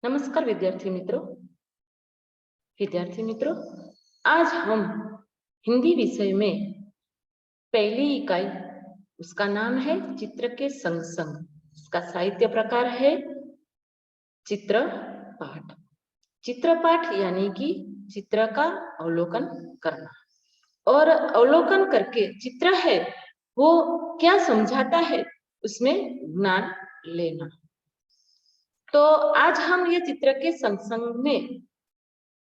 नमस्कार विद्यार्थी मित्रों, आज हम हिंदी विषय में पहली इकाई, उसका नाम है चित्र के संग संग। इसका साहित्य प्रकार है चित्र पाठ। चित्र पाठ यानी कि चित्र का अवलोकन करना और अवलोकन करके चित्र है वो क्या समझाता है उसमें ज्ञान लेना। तो आज हम ये चित्र के संग संग में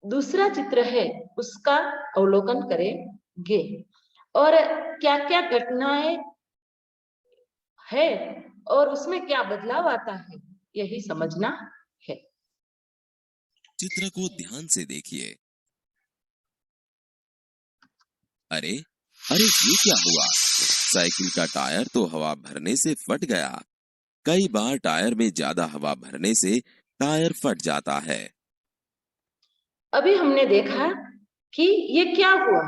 दूसरा चित्र है उसका अवलोकन करेंगे और क्या क्या घटनाएं है और उसमें क्या बदलाव आता है यही समझना है। चित्र को ध्यान से देखिए। अरे अरे ये क्या हुआ? साइकिल का टायर तो हवा भरने से फट गया। कई बार टायर में ज्यादा हवा भरने से टायर फट जाता है। अभी हमने देखा कि ये क्या हुआ,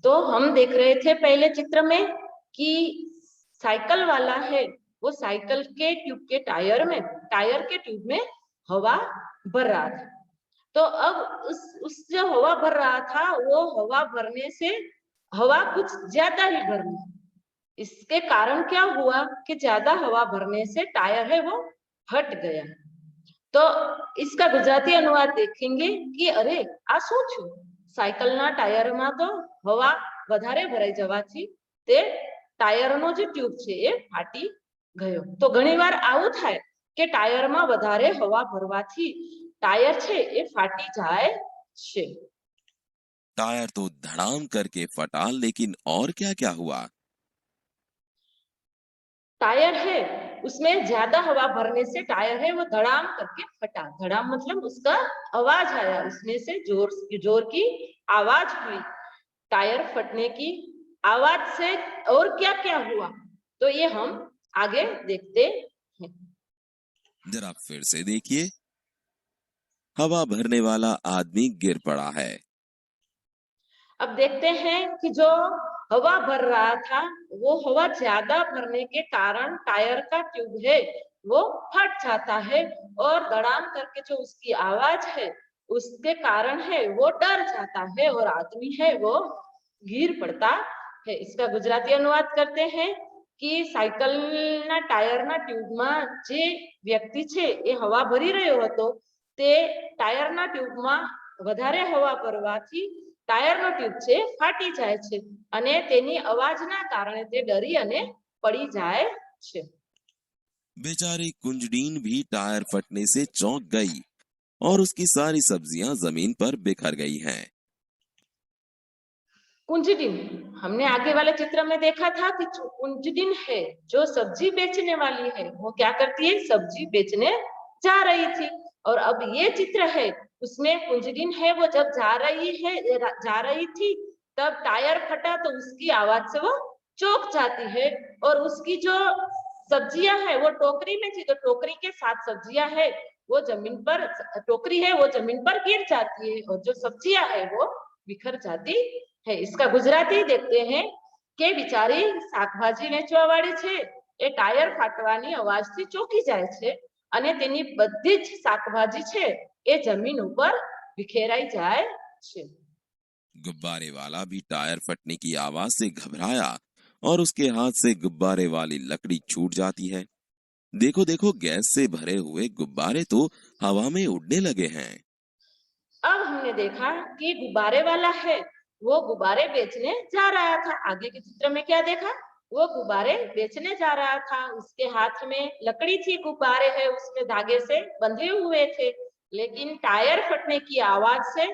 तो हम देख रहे थे पहले चित्र में कि साइकिल वाला है वो साइकिल के ट्यूब के टायर के ट्यूब में हवा भर रहा था। तो अब उस जो हवा भर रहा था वो हवा भरने से हवा कुछ ज्यादा ही भरनी, इसके कारण क्या हुआ कि ज्यादा हवा भरने से टायर है वो फट गया। तो इसका गुजराती अनुवाद देखेंगे कि अरे आ શું થયું, સાયકલના ટાયરમાં તો હવા વધારે ભરાઈ જવાથી તે ટાયરનો જે ટ્યુબ છે એ ફાટી ગયો। તો ઘણીવાર આવું થાય કે ટાયરમાં વધારે હવા ભરવાથી टायर छे ए फाटी जाए छे। टायर तो धड़ाम करके फटा, लेकिन और क्या क्या हुआ? टायर है उसमें ज्यादा हवा भरने से टायर है वो धड़ाम करके फटा। धड़ाम मतलब उसका आवाज आया, उसमें से जोर की आवाज हुई। टायर फटने की आवाज से और क्या क्या हुआ तो ये हम आगे देखते हैं। जरा फिर से देखिए। हवा भरने वाला आदमी गिर पड़ा है। अब देखते हैं कि जो हवा भर रहा था वो हवा ज्यादा भरने के कारण टायर का ट्यूब है वो फट जाता है और धड़ाम करके जो उसकी आवाज है उसके कारण है वो डर जाता है और आदमी है वो गिर पड़ता है। इसका गुजराती अनुवाद करते हैं कि સાયકલના ટાયરના ટ્યુબમાં જે વ્યક્તિ છે એ હવા ભરી રહ્યો હતો તે ટાયરના ટ્યુબમાં વધારે હવા ભરવાથી ટાયરનો ટ્યુબ છે ફાટી જાય છે અને તેની અવાજના કારણે તે ડરી અને પડી જાય છે। बेचारी कुंजडीन भी टायर फटने से चौंक गई और उसकी सारी सब्जियां जमीन पर बिखर गई हैं। कुंजडिन, हमने आगे वाले चित्र में देखा था कि कुंजडिन है जो सब्जी बेचने वाली है वो क्या करती है, सब्जी बेचने जा रही थी। और अब ये चित्र है उसमें कुंजडिन है वो जब जा रही थी तब टायर फटा तो उसकी आवाज से वो चौंक जाती है और उसकी जो सब्जियां है वो टोकरी में थी तो टोकरी के साथ सब्जियां है वो जमीन पर, टोकरी है वो जमीन पर गिर जाती है और जो सब्जियां है वो बिखर जाती है। इसका गुजराती देखते हैं કે બિચારી શાકભાજી વેચવા વાળી છે એ ટાયર ફાટવાની અવાજથી ચોંકી જાય છે અને તેની બધી જ શાકભાજી છે એ જમીન ઉપર વિખેરાઈ જાય છે। गुब्बारे वाला भी टायर फटने की आवाज से घबराया और उसके हाथ से गुब्बारे वाली लकड़ी छूट जाती है। देखो देखो, गैस से भरे हुए गुब्बारे तो हवा में उड़ने लगे हैं। अब हमने देखा कि गुब्बारे वाला है वो गुब्बारे बेचने जा रहा था। आगे के चित्र में क्या देखा, वो गुब्बारे बेचने जा रहा था, उसके हाथ में लकड़ी थी, गुब्बारे है उसमें धागे से बंधे हुए थे। लेकिन टायर फटने की आवाज से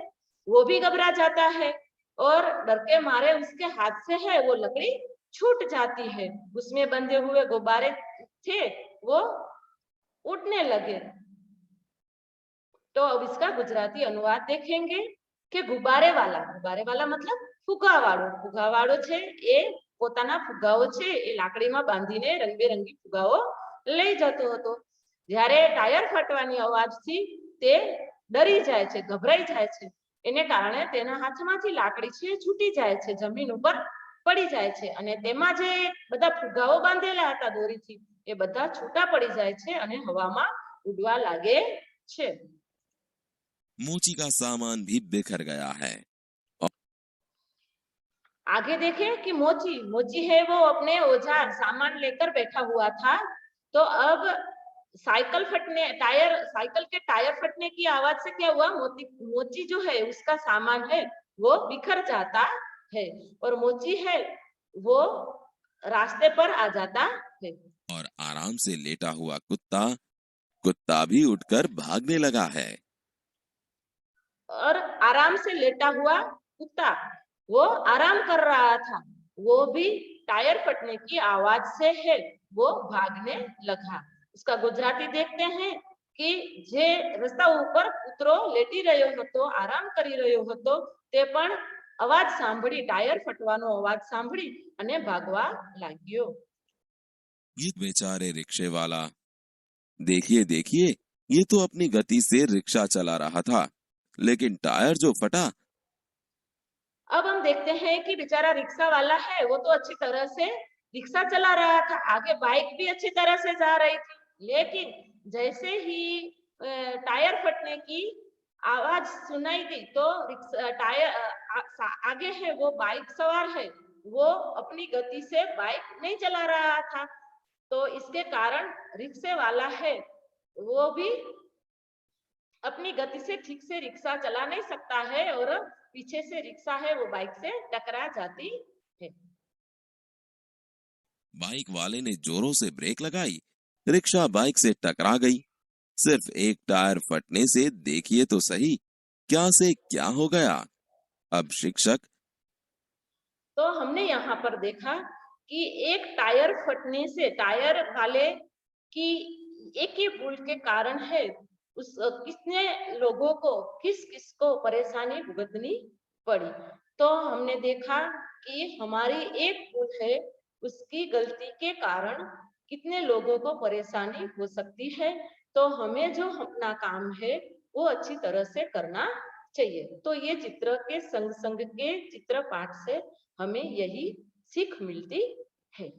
वो भी घबरा जाता है और डर के मारे उसके हाथ से है वो लकड़ी छूट जाती है, उसमें बंधे हुए गुब्बारे थे वो उड़ने लगे। तो अब इसका गुजराती अनुवाद देखेंगे कि गुब्बारे वाला मतलब ફુગાવાળો છે એ પોતાના ફુગાઓ છે એ લાકડીમાં બાંધીને રંગબેરંગી ફુગાઓ લઈ જતો હતો। જ્યારે ટાયર ફાટવાની અવાજથી તે ડરી જાય છે, ગભરાઈ જાય છે, એને કારણે તેના હાથમાંથી લાકડી છે છૂટી જાય છે, જમીન ઉપર પડી જાય છે અને તેમાં જે બધા ફુગાઓ બાંધેલા હતા દોરીથી એ બધા છૂટા પડી જાય છે અને હવામાં ઉડવા લાગે છે। मोची का सामान भी बिखर गया है। आगे देखें कि मोची मोची है वो अपने औजार सामान लेकर बैठा हुआ था। तो अब साइकिल के टायर फटने की आवाज से क्या हुआ, मोची जो है उसका सामान है वो बिखर जाता है और मोची है वो रास्ते पर आ जाता है। और आराम से लेटा हुआ कुत्ता भी उठकर भागने लगा है। और आराम से लेटा हुआ कुत्ता वो आराम कर रहा था, वो भी टायर फटने की आवाज से है वो भागने लगा। उसका गुजराती देखते हैं कि जे रस्ता ऊपर कूतरो लेटी રહ્યો હતો, આરામ કરી રહ્યો હતો, તે પણ અવાજ સાંભળી, ટાયર ફટવાનો અવાજ સાંભળી અને ભાગવા લાગ્યો। ये बेचारे रिक्शे वाला, देखिए देखिए, ये तो अपनी गति से रिक्शा चला रहा था, लेकिन टायर जो फटा। अब हम देखते हैं कि बेचारा रिक्शा वाला है वो तो अच्छी तरह से रिक्शा चला रहा था, आगे बाइक भी अच्छी तरह से जा रही थी, लेकिन जैसे ही टायर फटने की आवाज सुनाई दी तो आगे है वो बाइक सवार है वो अपनी गति से बाइक नहीं चला रहा था। तो इसके कारण रिक्शे वाला है वो भी अपनी गति से ठीक से रिक्शा चला नहीं सकता है और पीछे से रिक्शा है वो बाइक से टकरा जाती है। बाइक वाले ने जोरों से ब्रेक लगाई, रिक्शा बाइक से टकरा गई। सिर्फ एक टायर फटने से देखिए तो सही, क्या से क्या हो गया। अब शिक्षक, तो हमने यहाँ पर देखा कि एक टायर फटने से टायर वाले की एक ही भूल के कारण है उस किसने लोगों को किस किस को परेशानी भुगतनी पड़ी। तो हमने देखा कि हमारी एक भूल है उसकी गलती के कारण कितने लोगों को परेशानी हो सकती है। तो हमें जो अपना काम है वो अच्छी तरह से करना चाहिए। तो ये चित्र के संग संग के चित्र पाठ से हमें यही सीख मिलती है।